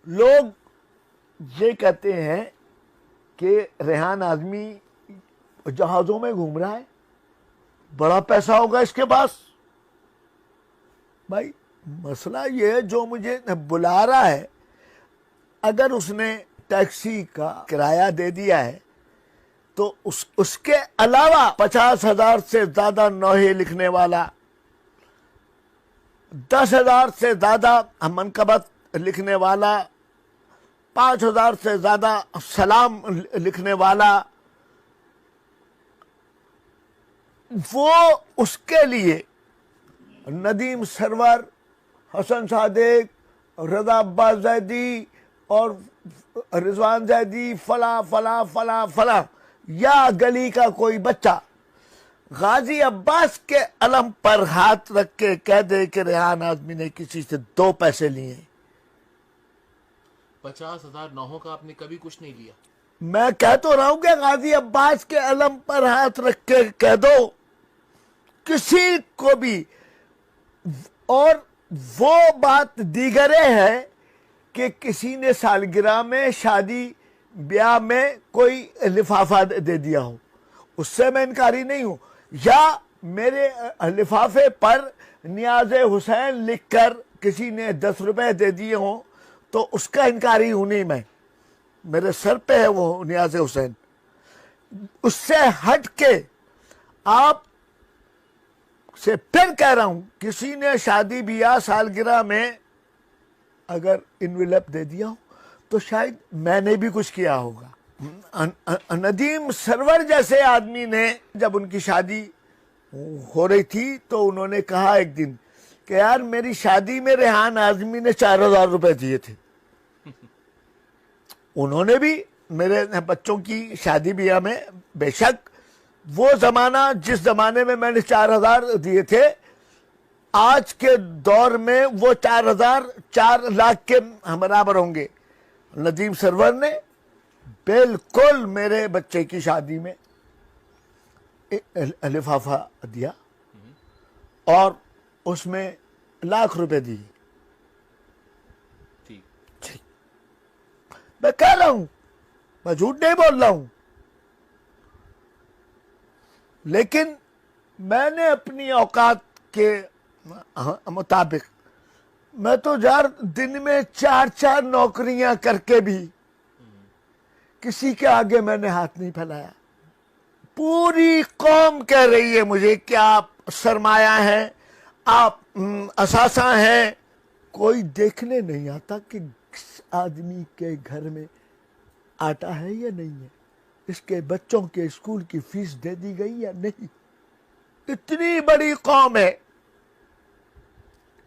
लोग ये कहते हैं कि रेहान आज़मी जहाज़ों में घूम रहा है, बड़ा पैसा होगा इसके पास। भाई मसला ये है, जो मुझे बुला रहा है, अगर उसने टैक्सी का किराया दे दिया है तो उसके अलावा 50,000 से ज्यादा नौहे लिखने वाला, 10,000 से ज्यादा मनकबत लिखने वाला, 5,000 से ज्यादा सलाम लिखने वाला, वो उसके लिए नदीम सरवर, हसन सादिक, रजा अब्बास जैदी और रिजवान जैदी, फला फला फला फला, या गली का कोई बच्चा गाजी अब्बास के अलम पर हाथ रख के कह दे कि रेहान आज़मी ने किसी से 2 पैसे लिए। 50,000 नौहों का आपने कभी कुछ नहीं लिया। मैं कह तो रहा हूं कि गाजी अब्बास के अलम पर हाथ रख के कह दो किसी को भी। और वो बात दीगरे है कि किसी ने सालगिरह में, शादी ब्याह में कोई लिफाफा दे दिया हो, उससे मैं इनकारी नहीं हूं, या मेरे लिफाफे पर नियाज़ हुसैन लिखकर किसी ने 10 रुपए दे दिए हों तो उसका इनकारी हूं नहीं मैं, मेरे सर पे है वो नियाज़ हुसैन। उससे हट के आप से फिर कह रहा हूं, किसी ने शादी ब्याह सालगिरह में अगर इन्वेलप दे दिया हो तो शायद मैंने भी कुछ किया होगा। नदीम सरवर जैसे आदमी ने, जब उनकी शादी हो रही थी तो उन्होंने कहा एक दिन कि यार मेरी शादी में रेहान आज़मी ने 4,000 रुपए दिए थे। उन्होंने भी मेरे बच्चों की शादी ब्याह में, बेशक वो जमाना जिस जमाने में मैंने 4,000 दिए थे, आज के दौर में वो 4,000 4 लाख के बराबर होंगे। नदीम सरवर ने बिल्कुल मेरे बच्चे की शादी में लिफाफा दिया और उसमें लाख रुपए दिए। ठीक, मैं कह रहा हूं, मैं झूठ नहीं बोल रहा हूं, लेकिन मैंने अपनी औकात के मुताबिक, मैं तो यार दिन में 4-4 नौकरियां करके भी किसी के आगे मैंने हाथ नहीं फैलाया। पूरी कौम कह रही है मुझे कि आप सरमाया हैं, आप असासा हैं। कोई देखने नहीं आता कि आदमी के घर में आटा है या नहीं है, इसके बच्चों के स्कूल की फीस दे दी गई या नहीं। इतनी बड़ी कौम है,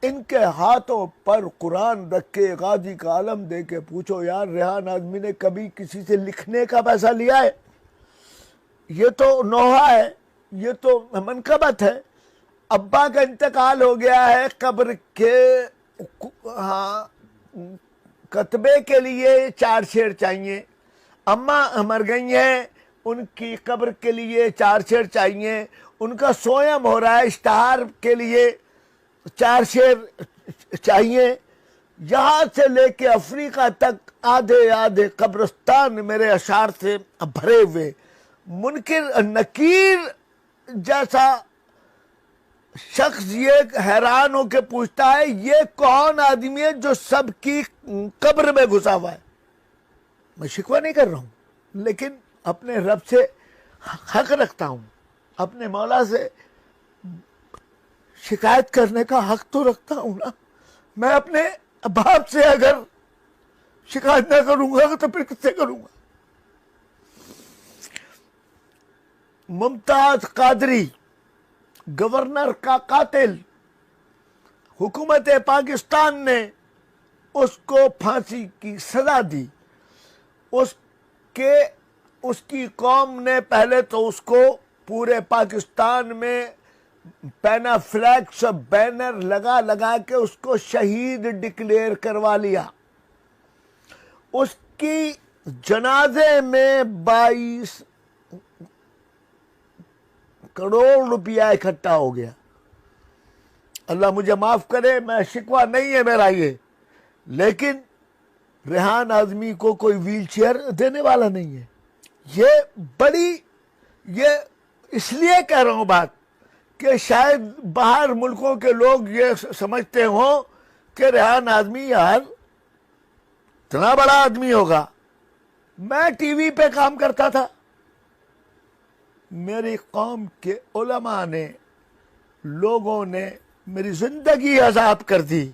इनके हाथों पर कुरान रख के गाजी का आलम दे के पूछो यार रेहान आज़मी ने कभी किसी से लिखने का पैसा लिया है? ये तो नोहा है, ये तो मनकबत है। अब्बा का इंतकाल हो गया है, कब्र के कतबे के लिए 4 शेर चाहिए। अम्मा मर गई हैं, उनकी कब्र के लिए 4 शेर चाहिए। उनका सोयम हो रहा है, इश्तहार के लिए 4 शेर चाहिए। यहां से लेके अफ्रीका तक आधे आधे कब्रिस्तान मेरे अशार से भरे हुए। मुनकिर नकीर जैसा शख्स ये हैरान होकर पूछता है ये कौन आदमी है जो सबकी कब्र में घुसा हुआ है। मैं शिकवा नहीं कर रहा हूं, लेकिन अपने रब से हक रखता हूं, अपने मौला से शिकायत करने का हक तो रखता हूं ना। मैं अपने बाप से अगर शिकायत ना करूंगा तो फिर किससे करूंगा? मुमताज कादरी, गवर्नर का कातिल, हुकूमत पाकिस्तान ने उसको फांसी की सजा दी। उसकी कौम ने पहले तो उसको पूरे पाकिस्तान में पैनाफ्लैक्स बैनर लगा लगा के उसको शहीद डिक्लेयर करवा लिया। उसकी जनाजे में 22 करोड़ रुपया इकट्ठा हो गया। अल्लाह मुझे माफ करे, मैं शिकवा नहीं है मेरा ये, लेकिन रेहान आज़मी को कोई व्हीलचेयर देने वाला नहीं है। ये बड़ी, ये इसलिए कह रहा हूं बात कि शायद बाहर मुल्कों के लोग ये समझते हों कि रेहान आज़मी यार इतना बड़ा आदमी होगा। मैं टीवी पे काम करता था, मेरी कौम के उलमा ने, लोगों ने मेरी जिंदगी आजाद कर दी।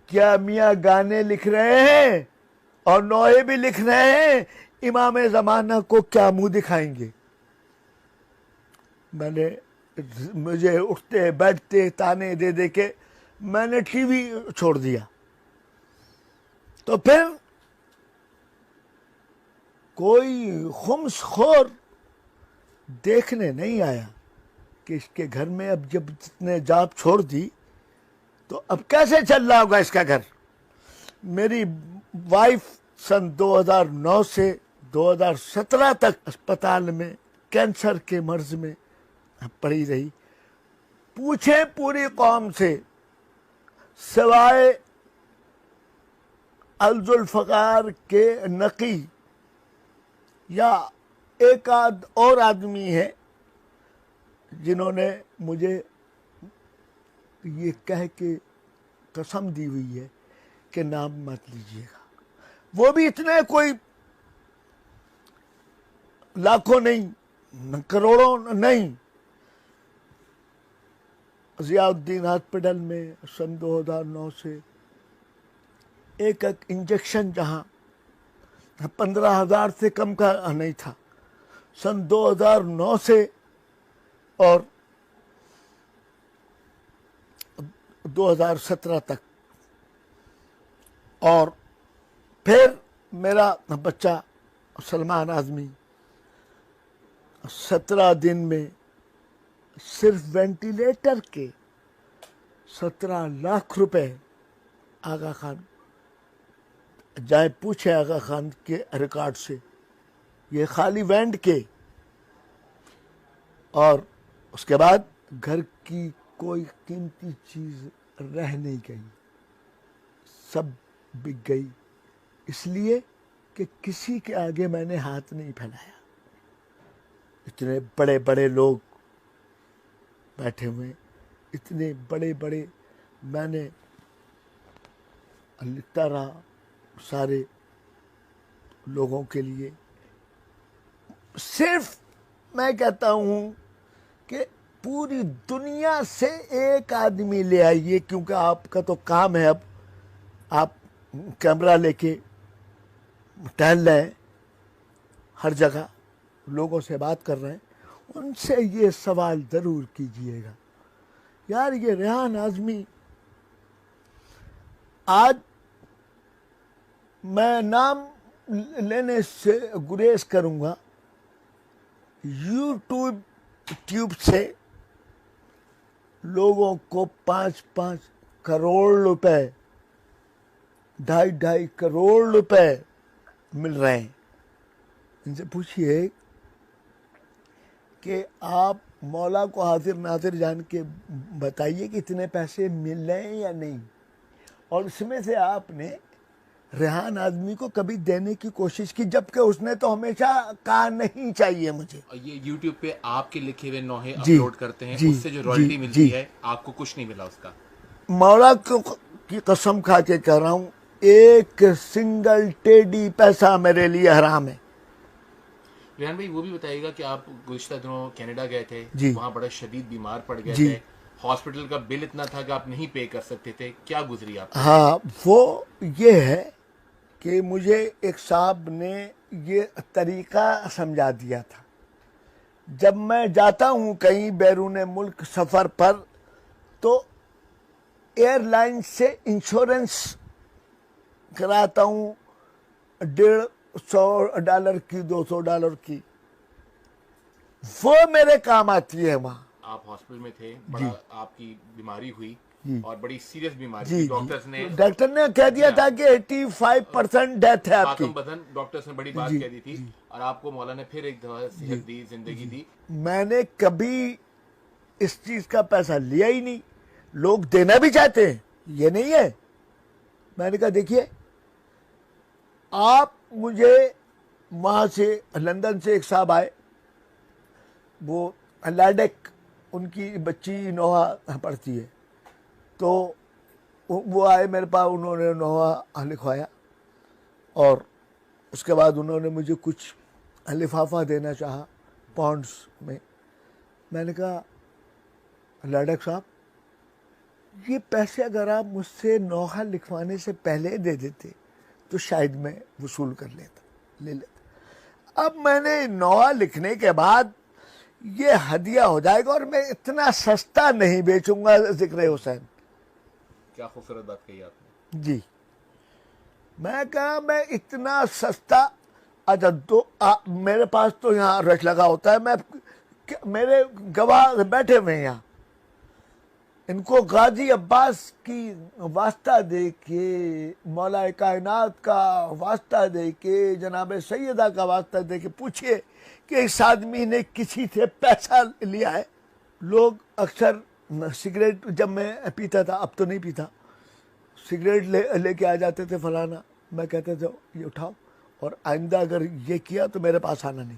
क्या मियाँ गाने लिख रहे हैं और नोहे भी लिख रहे हैं, इमाम ज़माना को क्या मुंह दिखाएंगे। मुझे उठते बैठते ताने दे दे के मैंने टीवी छोड़ दिया। तो फिर कोई खुम्सखोर देखने नहीं आया कि इसके घर में अब जब जितने जॉब छोड़ दी तो अब कैसे चल रहा होगा इसका घर। मेरी वाइफ सन 2009 से 2017 तक अस्पताल में कैंसर के मर्ज में पड़ी रही। पूछे पूरी कौम से, सिवाय अल-जुल्फ़कार के नकी या एक आध और आदमी है जिन्होंने मुझे ये कह के कसम दी हुई है कि नाम मत लीजिएगा। वो भी इतने कोई लाखों नहीं, करोड़ों नहीं। ज़ियाउद्दीन हॉस्पिटल में सन 2009 से एक इंजेक्शन जहां 15,000 से कम का नहीं था, सन 2009 से और 2017 तक। और फिर मेरा बच्चा सलमान आज़मी 17 दिन में सिर्फ वेंटिलेटर के 17 लाख रुपए आगा खान, जाए पूछे आगा खान के रिकॉर्ड से, ये खाली वेंट के। और उसके बाद घर की कोई कीमती चीज रह नहीं गई, सब बिक गई, इसलिए कि किसी के आगे मैंने हाथ नहीं फैलाया। इतने बड़े बड़े लोग बैठे हुए, इतने बड़े बड़े, मैंने लिखता रहा सारे लोगों के लिए। सिर्फ मैं कहता हूं कि पूरी दुनिया से एक आदमी ले आइए, क्योंकि आपका तो काम है, अब आप कैमरा लेके टहल रहे हैं, हर जगह लोगों से बात कर रहे हैं, उनसे ये सवाल जरूर कीजिएगा, यार ये रेहान आज़मी, आज मैं नाम लेने से गुरेज करूंगा, यूट्यूब से लोगों को 5-5 करोड़ रुपए, 2.5 करोड़ रुपए मिल रहे हैं। इनसे पूछिए कि आप मौला को हाजिर नाजिर जान के बताइए कि इतने पैसे मिल रहे हैं या नहीं, और इसमें से आपने रेहान आज़मी को कभी देने की कोशिश की, जबकि उसने तो हमेशा कहा नहीं चाहिए मुझे। ये YouTube पे आपके लिखे हुए नोहे अपलोड करते हैं, उससे जो रॉयल्टी मिलती है आपको कुछ नहीं मिला उसका? मौला की कसम खा के कह रहा हूँ, एक सिंगल टेडी पैसा मेरे लिए हराम है। रेहान भाई, वो भी बताइएगा कि आप गुज़िश्ता दिनों कनाडा गए थे, वहाँ बड़ा शदीद बीमार पड़ गए थे, हॉस्पिटल का बिल इतना था कि आप नहीं पे कर सकते थे, क्या गुजरी आप? हाँ, वो ये है कि मुझे एक साहब ने ये तरीका समझा दिया था। जब मैं जाता हूँ कहीं बैरून मुल्क सफ़र पर, तो एयरलाइन से इंश्योरेंस कराता हूँ $150 की, $200 की, वो मेरे काम आती है। वहाँ आप हॉस्पिटल में थे, बड़ा आपकी बीमारी हुई और बड़ी सीरियस बीमारी थी। डॉक्टर ने कह दिया था कि 85% डेथ है आपकी। डॉक्टर्स ने बड़ी बात कह दी थी, और आपको मौला ने फिर एक दफा सेहत दी, जिंदगी दी। मैंने कभी इस चीज का पैसा लिया ही नहीं। लोग देना भी चाहते हैं, ये नहीं है। मैंने कहा देखिए, आप मुझे वहाँ से लंदन से एक साहब आए, वो लैडेक उनकी बच्ची नोहा पढ़ती है, तो वो आए मेरे पास, उन्होंने नोहा लिखवाया और उसके बाद उन्होंने मुझे कुछ लिफाफा देना चाहा पॉन्ड्स में। मैंने कहा लैडेक साहब, ये पैसे अगर आप मुझसे नोहा लिखवाने से पहले दे देते तो शायद मैं वसूल कर ले लेता। अब मैंने नोहा लिखने के बाद ये हदिया हो जाएगा और मैं इतना सस्ता नहीं बेचूंगा जिक्र हुसैन। क्या खूबसूरत बात कही आपने जी। मैं कहा मैं इतना सस्ता, अच्छा तो मेरे पास तो यहाँ रश लगा होता है, मेरे गवाह बैठे हुए हैं यहाँ, इनको गाजी अब्बास की वास्ता दे के, मौला कायनात का वास्ता दे के, जनाब सैयदा का वास्ता दे के पूछिए कि इस आदमी ने किसी से पैसा लिया है। लोग अक्सर सिगरेट, जब मैं पीता था, अब तो नहीं पीता, सिगरेट लेके आ जाते थे फलाना, मैं कहते थे ये उठाओ और आइंदा अगर ये किया तो मेरे पास आना नहीं।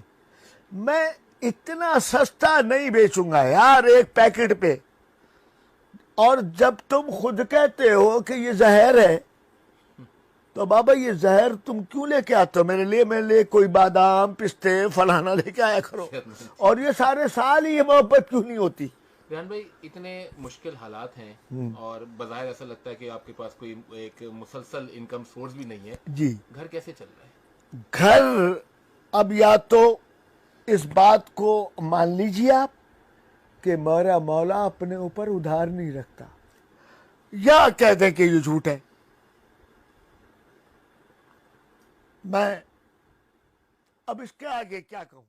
मैं इतना सस्ता नहीं बेचूंगा यार एक पैकेट पे। और जब तुम खुद कहते हो कि ये जहर है, तो बाबा ये जहर तुम क्यों लेके आते हो मेरे लिए कोई बादाम पिस्ते फलाना लेके आया करो। और ये सारे साल ही ये मोहब्बत क्यों नहीं होती। रेहान भाई, इतने मुश्किल हालात हैं और बाज़ाहिर ऐसा लगता है कि आपके पास कोई एक मुसलसल इनकम सोर्स भी नहीं है जी। घर कैसे चल रहा है? घर अब या तो इस बात को मान लीजिए आप कि मेरा मौला अपने ऊपर उधार नहीं रखता, या कह दें कि ये झूठ है। मैं अब इसके आगे क्या कहूं।